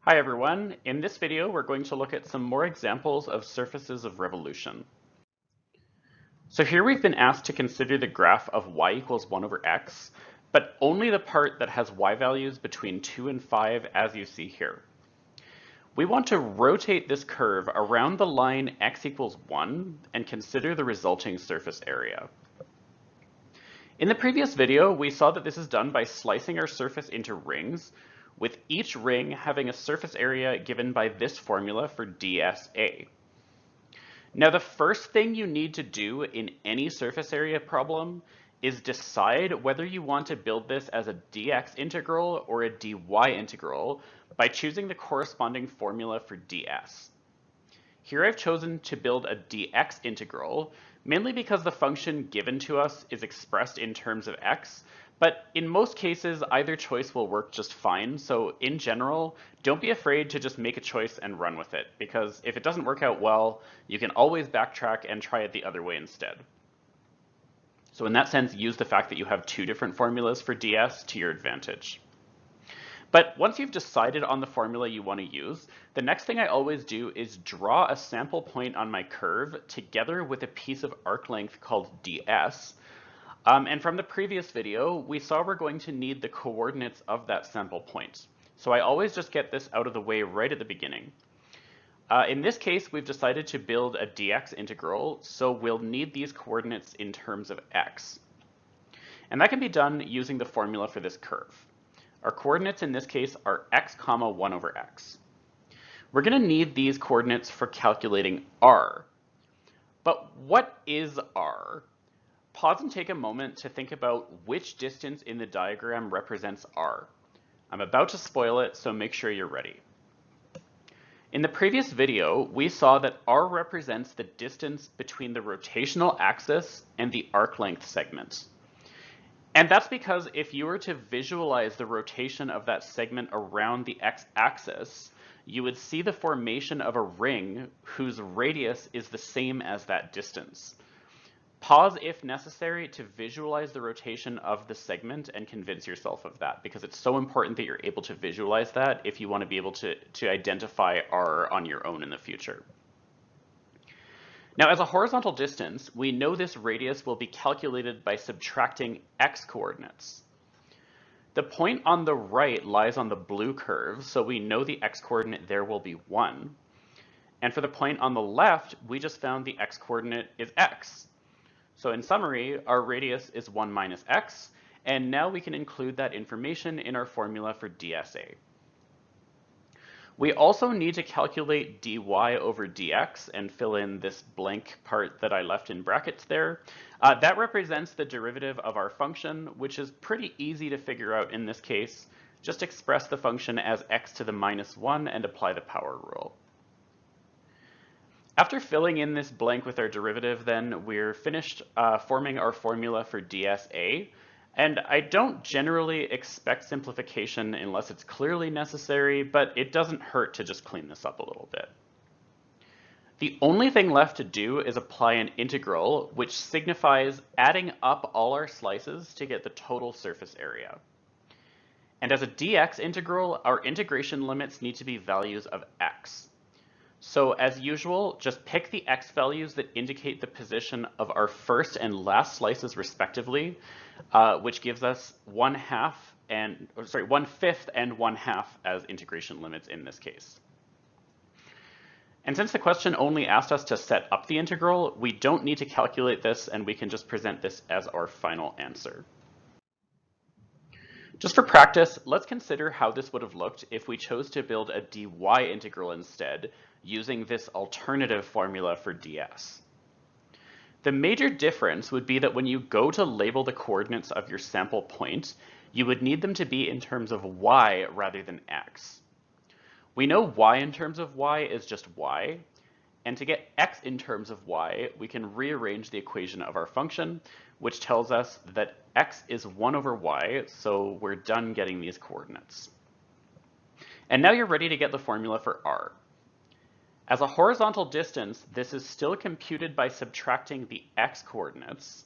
Hi everyone, in this video we're going to look at some more examples of surfaces of revolution. So here we've been asked to consider the graph of y equals 1 over x, but only the part that has y values between 2 and 5 as you see here. We want to rotate this curve around the line x equals 1 and consider the resulting surface area. In the previous video, we saw that this is done by slicing our surface into rings, with each ring having a surface area given by this formula for dSA. Now, the first thing you need to do in any surface area problem is decide whether you want to build this as a dx integral or a dy integral by choosing the corresponding formula for ds. Here I've chosen to build a dx integral, mainly because the function given to us is expressed in terms of x, but in most cases either choice will work just fine, so in general, don't be afraid to just make a choice and run with it, because if it doesn't work out well, you can always backtrack and try it the other way instead. So in that sense, use the fact that you have two different formulas for ds to your advantage. But once you've decided on the formula you want to use, the next thing I always do is draw a sample point on my curve together with a piece of arc length called ds. And from the previous video, we saw we're going to need the coordinates of that sample point. So I always just get this out of the way right at the beginning. In this case, we've decided to build a dx integral, so we'll need these coordinates in terms of x. And that can be done using the formula for this curve. Our coordinates in this case are x comma 1 over x. We're going to need these coordinates for calculating r. But what is r? Pause and take a moment to think about which distance in the diagram represents r. I'm about to spoil it, so make sure you're ready. In the previous video, we saw that r represents the distance between the rotational axis and the arc length segment. And that's because if you were to visualize the rotation of that segment around the x-axis, you would see the formation of a ring whose radius is the same as that distance. Pause if necessary to visualize the rotation of the segment and convince yourself of that, because it's so important that you're able to visualize that if you want to be able to identify r on your own in the future. Now, as a horizontal distance, we know this radius will be calculated by subtracting x coordinates. The point on the right lies on the blue curve, so we know the x coordinate there will be 1. And for the point on the left, we just found the x coordinate is x. So in summary, our radius is 1 minus x, and now we can include that information in our formula for dSA. We also need to calculate dy over dx and fill in this blank part that I left in brackets there. That represents the derivative of our function, which is pretty easy to figure out in this case. Just express the function as x to the minus 1 and apply the power rule. After filling in this blank with our derivative, then we're finished forming our formula for dSA. And I don't generally expect simplification unless it's clearly necessary, but it doesn't hurt to just clean this up a little bit. The only thing left to do is apply an integral, which signifies adding up all our slices to get the total surface area. And as a dx integral, our integration limits need to be values of x. So as usual, just pick the x values that indicate the position of our first and last slices respectively, which gives us 1/5 and 1/5 and 1/2 as integration limits in this case. And since the question only asked us to set up the integral, we don't need to calculate this, and we can just present this as our final answer. Just for practice, let's consider how this would have looked if we chose to build a dy integral instead, using this alternative formula for ds. The major difference would be that when you go to label the coordinates of your sample point, you would need them to be in terms of y rather than x. We know y in terms of y is just y, and to get x in terms of y, we can rearrange the equation of our function, which tells us that x is 1 over y, so we're done getting these coordinates. And now you're ready to get the formula for r. As a horizontal distance, this is still computed by subtracting the x coordinates,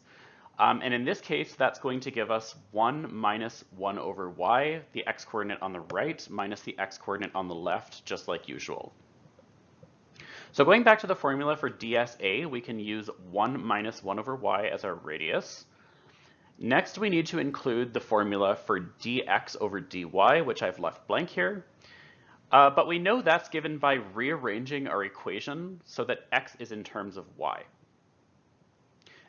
And in this case, that's going to give us 1 minus 1 over y, the x-coordinate on the right minus the x-coordinate on the left, just like usual. So going back to the formula for dsa, we can use 1 minus 1 over y as our radius. Next, we need to include the formula for dx over dy, which I've left blank here. But we know that's given by rearranging our equation so that x is in terms of y.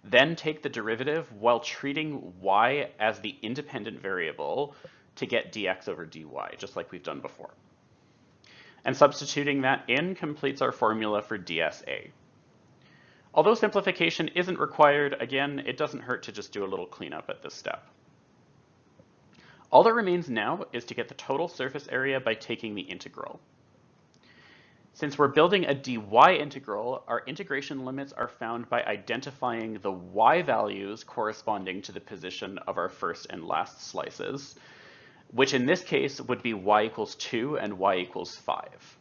Then take the derivative while treating y as the independent variable to get dx over dy, just like we've done before. And substituting that in completes our formula for dsa. Although simplification isn't required, again, it doesn't hurt to just do a little cleanup at this step. All that remains now is to get the total surface area by taking the integral. Since we're building a dy integral, our integration limits are found by identifying the y values corresponding to the position of our first and last slices, which in this case would be y equals 2 and y equals 5.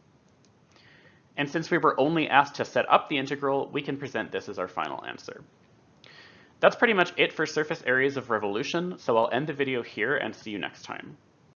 And since we were only asked to set up the integral, we can present this as our final answer. That's pretty much it for surface areas of revolution, so I'll end the video here and see you next time.